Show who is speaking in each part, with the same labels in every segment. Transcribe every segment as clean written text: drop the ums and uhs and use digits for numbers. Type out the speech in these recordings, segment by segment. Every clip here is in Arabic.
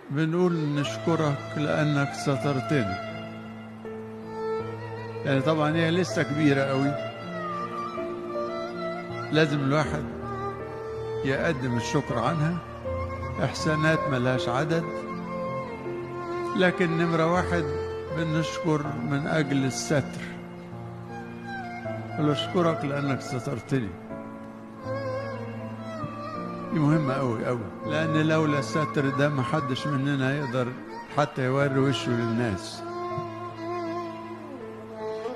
Speaker 1: بنقول نشكرك لأنك سترتني. يعني طبعا هي لسه كبيرة قوي، لازم الواحد يقدم الشكر عنها، إحسانات ملهاش عدد. لكن نمرة واحد بنشكر من أجل الستر، أشكرك لأنك سترتني. دي مهمة أوي أوي، لأن لولا الستر ده محدش مننا يقدر حتى يوري وشه للناس.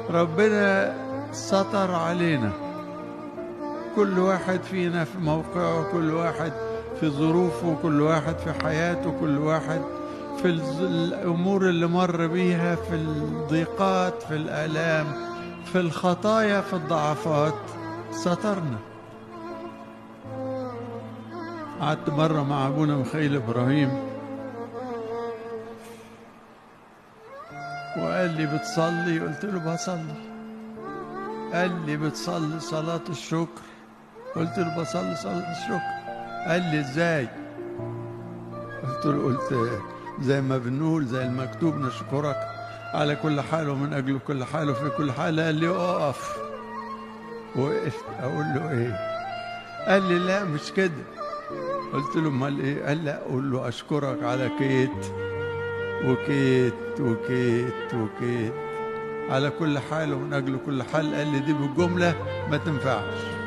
Speaker 1: ربنا ستر علينا، كل واحد فينا في موقعه، كل واحد في ظروفه، كل واحد في حياته، كل واحد في الأمور اللي مر بيها، في الضيقات، في الآلام، في الخطايا، في الضعفات، سترنا. قعدت مرة مع أبونا مخيل إبراهيم وقال لي بتصلي؟ قلت له بصلي. قال لي بتصلي صلاة الشكر؟ قلت له بصلي صلاة الشكر. قال لي ازاي؟ قلت زي ما بنقول، زي المكتوب، نشكرك على كل حال ومن أجل كل حال وفي كل حال. قال لي اقف. وقفت. أقول له ايه؟ قال لي لا مش كده. قلت له امال ايه؟ قال لا اقول له اشكرك على كيت وكيت وكيت وكيت، على كل حال ومن أجل كل حال. قال لي دي بالجملة ما تنفعش.